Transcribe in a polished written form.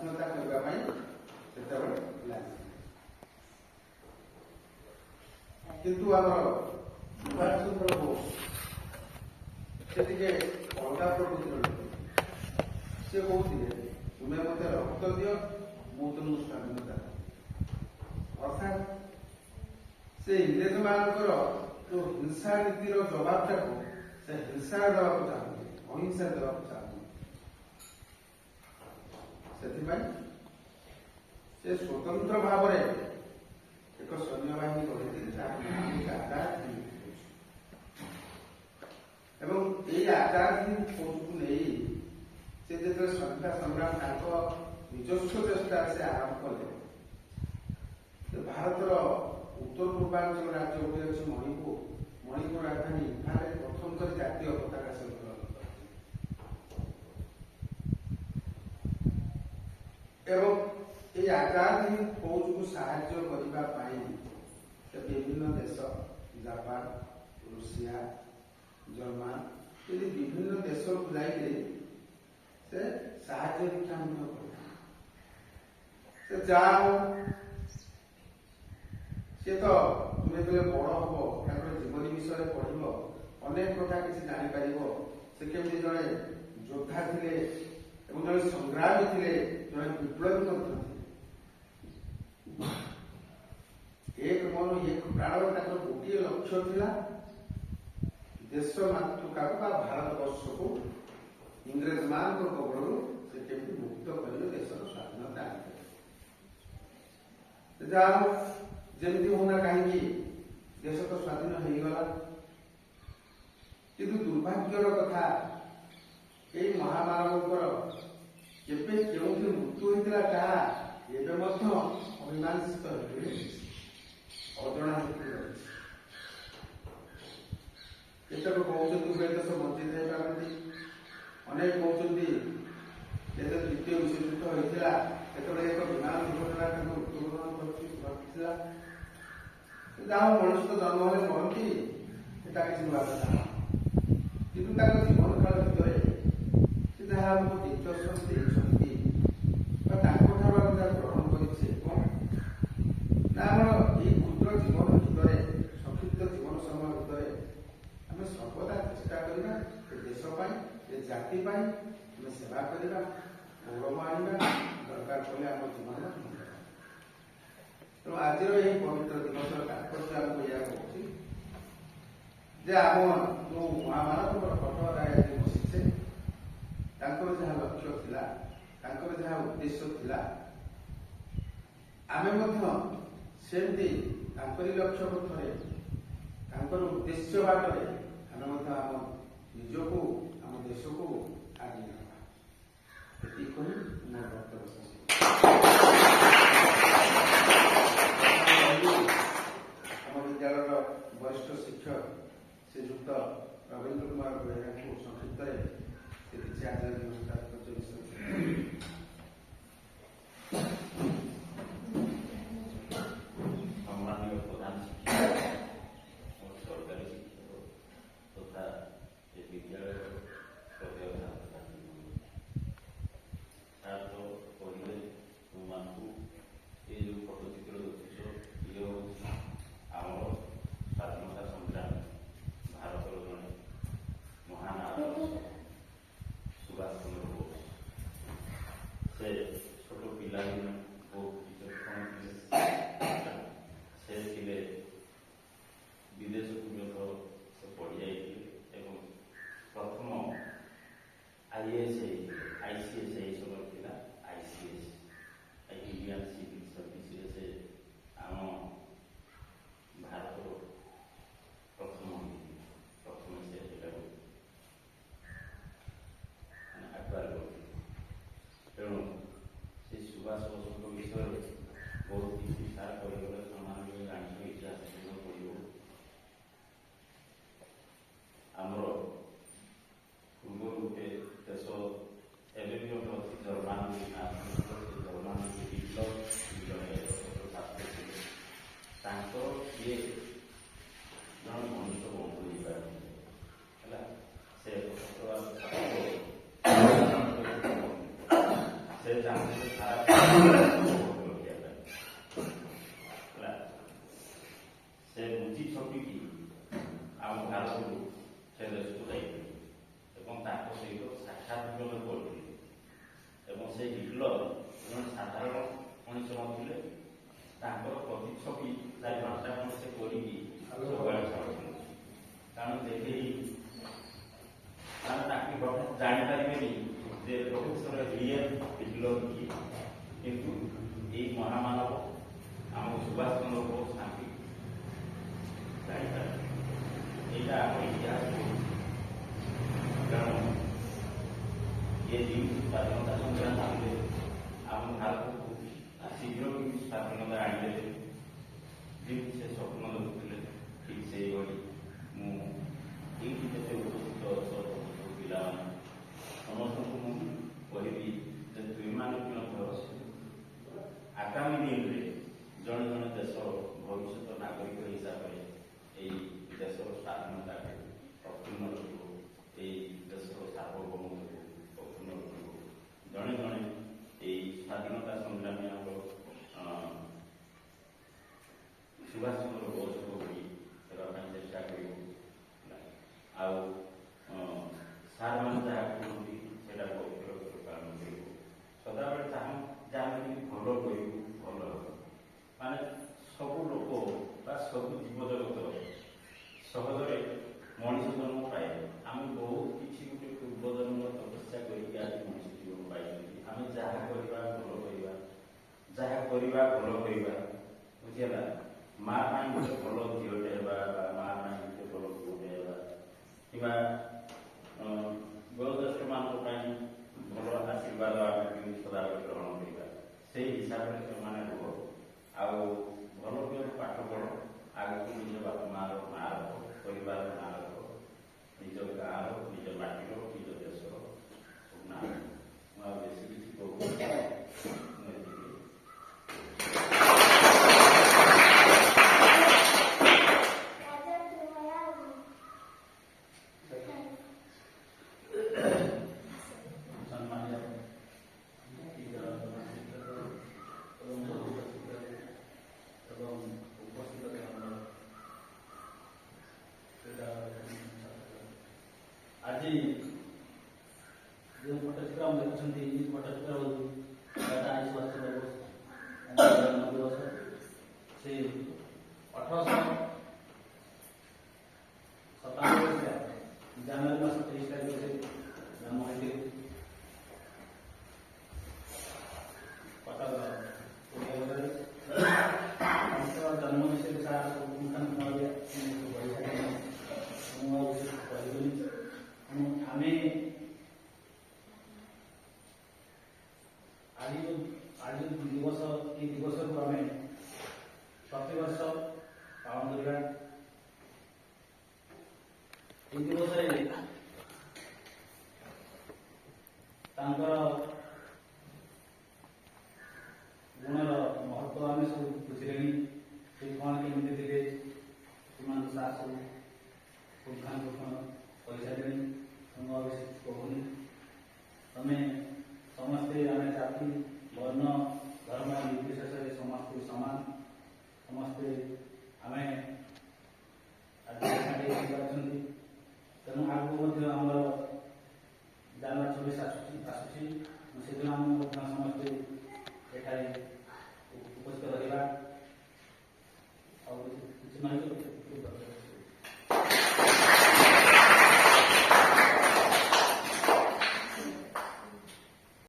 ସ୍ୱାଧୀନତା କରିବା ପାଇଁ ସେତେବେଳେ ଲାଗିଥିଲା। କିନ୍ତୁ ଆମର ସୁଭାଷ ଚନ୍ଦ୍ର ବୋଷ ସେ ଟିକେ ଅଲଗା ପ୍ରକୃତିର ଲୋକ। ସେ କହୁଥିଲେ ତୁମେ ମୋତେ ରକ୍ତ ଦିଅ, ମୁଁ ତୁମକୁ ସ୍ୱାଧୀନତା ଦେବି। ଅର୍ଥାତ୍ ସେ ଇଂରେଜ ମାନଙ୍କର ଯୋଉ ହିଂସା ନୀତିର ଜବାବଟାକୁ ସେ ହିଂସା ଦେବାକୁ ଚାହୁଁନ୍ତି, ଅହିଂସା ଦେବାକୁ ଚାହୁଁନ୍ତି। ସେଥିପାଇଁ ସେ ସ୍ୱତନ୍ତ୍ର ଭାବରେ ଏକ ସୈନ୍ୟବାହିନୀ ଗଢ଼ିଥିଲେ, ଯାହାକୁ ଆଜାଦ ହିନ୍ଦ ଫୌଜ। ଏବଂ ଏଇ ଆଜାଦ ହିନ୍ଦ ଫୌଜକୁ ନେଇ ସେ ଯେତେବେଳେ ସ୍ୱାଧୀନତା ସଂଗ୍ରାମ ତାଙ୍କ ନିଜସ୍ୱ ଚେଷ୍ଟାରେ ସେ ଆରମ୍ଭ କଲେ, ଭାରତର ଉତ୍ତର ପୂର୍ବାଞ୍ଚଳ ରାଜ୍ୟ ଗୋଟେ ଅଛି ମଣିପୁର। ମଣିପୁର ରାଜଧାନୀ ଇମ୍ଫାଲରେ ପ୍ରଥମ କରି ଜାତୀୟ ପତାକା ସେ ଉତ୍ତୋଳନ କରିଥିଲେ। ଏବଂ এই ଆଜାଦ ହିନ୍ଦ ଫୌଜକୁ ସାହାଯ୍ୟ କରିବା ପାଇଁ ସେ ବିଭିନ୍ନ ଦେଶ, ଜାପାନ, ରୁଷିଆ, ଜର୍ମାନ ଏମିତି ବିଭିନ୍ନ ଦେଶକୁ ଯାଇକରି ସେ ସାହାଯ୍ୟ ଭିକ୍ଷା ମଧ୍ୟ କରିଥିଲେ। ସେ ଯାହା ହଉ ସେ ତ ତୁମେ ଯେତେବେଳେ ବଡ ହବ, ତାଙ୍କର ଜୀବନୀ ବିଷୟରେ ପଢିବ, ଅନେକ କଥା କିଛି ଜାଣିପାରିବ। ସେ କେମିତି ଜଣେ ଯୋଦ୍ଧା ଥିଲେ ଏବଂ ଜଣେ ସଂଗ୍ରାମୀ ଥିଲେ, ଜଣେ ବିପ୍ଳବୀ ମଧ୍ୟ ଥିଲେ। ଏକ ମନ ଏକ ପ୍ରାଣ, ତାଙ୍କର ଗୋଟିଏ ଲକ୍ଷ୍ୟ ଥିଲା ଦେଶ ମାତୃକାକୁ ବା ଭାରତ ବର୍ଷକୁ ଇଂରେଜ ମାନଙ୍କ କବଳରୁ ସେ କେମିତି ମୁକ୍ତ କରିବେ, ଦେଶର ସ୍ୱାଧୀନତା ଆଣିବେ। ଯାହା ହଉ ଯେମିତି ହଉନା କାହିଁକି ଦେଶ ତ ସ୍ୱାଧୀନ ହେଇଗଲା। କିନ୍ତୁ ଦୁର୍ଭାଗ୍ୟର କଥା, ଏଇ ମହାମାନବଙ୍କର କେବେ କେଉଁଠି ମୃତ୍ୟୁ ହୋଇଥିଲା ତାହା ଏବେ ମଧ୍ୟ ଅମୀମାଂସିତ ହୋଇଥିଲେ, ଅଜଣା ହୋଇକି ରହିଛି। କେତେକ କହୁଛନ୍ତି ହୁଏତ ସେ ବଞ୍ଚିତ ହେଇପାରନ୍ତି, ଅନେକ କହୁଛନ୍ତି ଯେତେବେଳେ ଦ୍ୱିତୀୟ ବିଶ୍ୱଯୁଦ୍ଧ ହୋଇଥିଲା ସେତେବେଳେ ଏକ ବିମାନ ଦୁର୍ଘଟଣା ତାଙ୍କୁ ମୃତ୍ୟୁବରଣ ଘଟିଥିଲା। ଯାହା ମଣିଷ ତ ଜନ୍ମ ହେଲେ ମରନ୍ତି, ଏଟା କିଛି ନୂଆ କଥା। କିନ୍ତୁ ତାଙ୍କ ଜୀବନ କାଳ ଭିତରେ ସେ ଯାହା ଆମକୁ ଦିଗ୍ଦର୍ଶନ ଦେଇଛନ୍ତି ବା ତାଙ୍କଠାରୁ ଆମେ ଯାହା ଗ୍ରହଣ କରିଛେ, କଣ ନା ଆମର ଏଇ କ୍ଷୁଦ୍ର ଜୀବନ ଭିତରେ, ସଂକ୍ଷିପ୍ତ ଜୀବନ ସମୟ ଭିତରେ ଆମେ ସର୍ବଦା ଚେଷ୍ଟା କରିବା ଏ ଦେଶ ପାଇଁ, ଏ ଜାତି ପାଇଁ ଆମେ ସେବା କରିବା, ଗୌରବ ଆଣିବା, ଦରକାର ପଡ଼ିଲେ ଆମ ଜୀବନର। ତେଣୁ ଆଜିର ଏହି ପବିତ୍ର ଦିବସର ତାତ୍ପର୍ଯ୍ୟ ଆମକୁ ଏହା କହୁଛି ଯେ ଆମ ଯୋଉ ମହାମାନବଙ୍କର କଠୋରତାରେ ଆଜି ବସିଛେ, ତାଙ୍କର ଯାହା ଲକ୍ଷ୍ୟ ଥିଲା, ତାଙ୍କର ଯାହା ଉଦ୍ଦେଶ୍ୟ ଥିଲା, ଆମେ ମଧ୍ୟ ସେମିତି ତାଙ୍କରି ଲକ୍ଷ୍ୟ ପଥରେ, ତାଙ୍କର ଉଦ୍ଦେଶ୍ୟ ବାଟରେ ଆମେ ମଧ୍ୟ ଆମ ନିଜକୁ, ଆମ ଦେଶକୁ ଆଗେଇ ନେବା। ଏତିକି କହି ମୋ ବକ୍ତବ୍ୟ ଶେଷ। ଆମ ବିଦ୍ୟାଳୟର ବରିଷ୍ଠ ଶିକ୍ଷକ ଶ୍ରୀଯୁକ୍ତ ରବୀନ୍ଦ୍ର କୁମାର ବେହେରାଙ୍କୁ ସଂକ୍ଷିପ୍ତରେ ସେ କିଛି ଆଚାର୍ଯ୍ୟ ଦିବସ ତାତ୍ପର୍ଯ୍ୟ ବିଷୟରେ ସମ୍ମାନୀୟ ପ୍ରଧାନ ଶିକ୍ଷକ, ସରକାରୀ ଶିକ୍ଷକ ତଥା ଏ ବିଦ୍ୟାଳୟର ତ କହିଲେ ତୁମମାନଙ୍କୁ ଏ ଯେଉଁ ଫଟୋଚିତ୍ର ଦେଖୁଛ, ଇଏ ହେଉଛି ଆମର ସ୍ୱାଧୀନତା ସଂଗ୍ରାମୀ, ଭାରତର ଜଣେ ମହାନ ଆଦର୍ଶ ସୁଭାଷ ଚନ୍ଦ୍ର ବୋଷ। ସେ ଛୋଟ ପିଲାଦିନୁ ବହୁତ ବିଚକ୍ଷଣ ଥିଲେ। ସେ ଥିଲେ ବିଦେଶକୁ ମଧ୍ୟ ସେ ପଡ଼ିଯାଇଥିଲେ ଏବଂ ପ୍ରଥମ IAS ହେଇଥିଲେ, ICS ଏହି ସମୟ ଥିଲା ICS, ଇଣ୍ଡିଆନ୍ ସିଭିଲ୍ ସର୍ଭିସରେ ସେ ଆମ ଭାରତର ପ୍ରଥମେ ସେ ଏଟାକୁ ଆକ୍ୱାର କରିଥିଲେ। ତେଣୁ ସେ ସୁଭାଷ ବୋଷଙ୍କ ବିଷୟରେ ବହୁତ କିଛି ସାର୍ କହିଗଲେ, ସମାନ ଜାଣିଛ, ଇତିହାସ ପଡ଼ିବ। ଆମର ପୂର୍ବରୁ ଗୋଟେ ଦେଶ ଏବେ ବି ଗୋଟେ ଅଛି ଜର୍ମାନ, ଜର୍ମାନ ବିପ୍ଳବ ଜଣେ ଛାତ୍ର ଥିଲେ, ତାଙ୍କର ଇଏ ଜଣେ ମଣିଷ ବନ୍ଧୁ ହେଇପାରିଥିଲେ ହେଲା। ସେ ସେ ଚାହୁଁଥିଲେ ସାରା ରଖିବା ପାଇଁ ହେଲା। ସେ ବୁଝି ଛପିକି ଆମ ଭାରତରୁ ସେ ଦେଶକୁ ଯାଇଥିଲେ ଏବଂ ତାଙ୍କ ସହିତ ସାକ୍ଷାତ ବିନିମୟ କରିଥିଲେ ଏବଂ ସେ ହିଟଲର ଜଣେ ସାଧାରଣ ମଣିଷ ନଥିଲେ, ତାଙ୍କର ପ୍ରତିଛବି 4-5ଟା ଖଣ୍ଡ ସେ କରିକି ସବୁଆଡ଼େ ଛାଡ଼ୁଥିଲେ। କାରଣ ଦେଖେଇ ତାଙ୍କୁ ହଠାତ୍ ଜାଣିପାରିବେନି ଯେ ପ୍ରଫେସର ରିଏଲ ହିଟଲର କିଏ, କିନ୍ତୁ ଏଇ ମହାମାନବ ଆମ ସୁଭାଷ ଚନ୍ଦ୍ର ବୋଷ ତାଙ୍କୁ ଜାଣିପାରିବେ। এইটা আমার ইতিহাস কারণ এই দিন স্বাধীনতা সংগ্রাম আনলে ଆମ ଭାରତକୁ ଶୀଘ୍ର କିନ୍ତୁ ସ୍ୱାଧୀନତା ଆଣିଦେଲେ। ଯେମିତି ସେ ସ୍ୱପ୍ନ ଦେଖୁଥିଲେ ଠିକ୍ ସେଇଭଳି ମୁଁ ଏଇଠି ଯେତେ ଉପସ୍ଥିତ ପିଲାମାନେ ସମସ୍ତଙ୍କୁ ମୁଁ କହିବି ଯେ ତୁମେମାନେ ମଧ୍ୟ ଆଗାମୀ ଦିନରେ ଜଣେ ଜଣେ ଦେଶର ଭବିଷ୍ୟତ ନାଗରିକ ହିସାବରେ এই ଦେଶର ସ୍ୱାଧୀନତାକୁ ଅକ୍ଷୁଣ୍ଣ ରଖିବ, এই ଦେଶର ସାର୍ବଭୌମତ୍ୱକୁ ଅକ୍ଷୁଣ୍ଣ ରଖିବ। ଜଣେ ଜଣେ এই ସ୍ୱାଧୀନତା ସଂଗ୍ରାମୀ ଆମର ସୁଭାଷ ଚନ୍ଦ୍ର ବୋଷଙ୍କ ଭଳି ହେବା ପାଇଁ ଚେଷ୍ଟା କରିବ। ଆଉ ସାର୍ମାନେ ଯାହା କୁହନ୍ତି ସେଇଟାକୁ ଅକ୍ଷର ପାଳନ କରିବ। ସଦାବେଳେ ଯାହା ଯେମିତି ଭଲ କରିବୁ ଭଲ ହେବ। ମାନେ ସବୁ ଲୋକ ବା ସବୁ ଜୀବଜଗତର ସହଜରେ ମଣିଷ ଜନ୍ମ ପାଏ। ଆମେ ବହୁତ କିଛି ଗୋଟେ ପୂର୍ବଜନ୍ମର ତପସ୍ୟା କରିକି ଆଜି ମଣିଷ ଜୀବନ ପାଇଛନ୍ତି। ଆମେ ଯାହା କରିବା ଭଲ କରିବା, ଯାହା କରିବା ଭଲ କରିବା, ବୁଝିହେଲା। ମା ପାଇଁ ଗୋଟେ ଭଲ ଝିଅଟେ ହେବା ବା ମା ପାଇଁ ଗୋଟେ ଭଲ ପୁଅଟେ ହେବା କିମ୍ବା ବୟୋଜ୍ୟେଷ୍ଠମାନଙ୍କ ପାଇଁ ଭଲ ଆଶୀର୍ବାଦ ଆମେ କେମିତି ସଦାବେଳେ ଗ୍ରହଣ କରିବା, ସେଇ ହିସାବରେ ସେମାନେ ରୁହ। ଆଉ ଭଲ ଭାବରେ ପାଠ ପଢ଼, ଆଗକୁ ନିଜ ବାପା ମାଆର ନାଁ ରଖ, ପରିବାରର ନାଁ ରଖ, ନିଜ ଗାଁର, ନିଜ ମାଟିର, ନିଜ ଦେଶର ସବୁ ନାଁ ରଖ। ମୁଁ ଆଉ ବେଶୀ କିଛି କହୁନି। ଆଜି ଯେଉଁ ଫଟୋଚିତ୍ର ଆମେ ଦେଖୁଛନ୍ତି, ଏହି ଫଟୋଚିତ୍ର ହେଉଛି ନେତାଜୀ ସୁଭାଷ ଚନ୍ଦ୍ର ବୋଷ ଜନ୍ମ ଦିବସ। ସେ 1897 ଜାନୁଆରୀ ମାସ 23 ତାରିଖରେ ଜନ୍ମ ହୋଇଥିଲେ। କଟକ ଓଡ଼ିଆ ଜନ୍ମ ବିଷୟରେ ସାର୍ ମୁଁ ଆଉ କହିବିନି। ଆମେ ଆଜି ଦିବସ ଏ ଦିବସକୁ ଆମେ ପ୍ରତିବର୍ଷ ପାଳନ କରିବା। ଏହି ଦିବସରେ ତାଙ୍କର ଗୁଣର ମହତ୍ଵ ଆମେ ସବୁ ବୁଝିଲେଣି। ସେ କ'ଣ କେମିତି ଥିଲେ, ସେମାନଙ୍କ ସାର୍ ସବୁ ପୁଙ୍ଖାନୁପୁଙ୍ଖ କହିସାରିଲେଣି। ମୁଁ ଆଉ ବେଶୀ କହୁନି। ତମେ ସମସ୍ତେ ଆମେ ଜାତି ବର୍ଣ୍ଣ ଧର୍ମ ନିର୍ବିଶେଷରେ ସମସ୍ତେ ସମାନ, ସମସ୍ତେ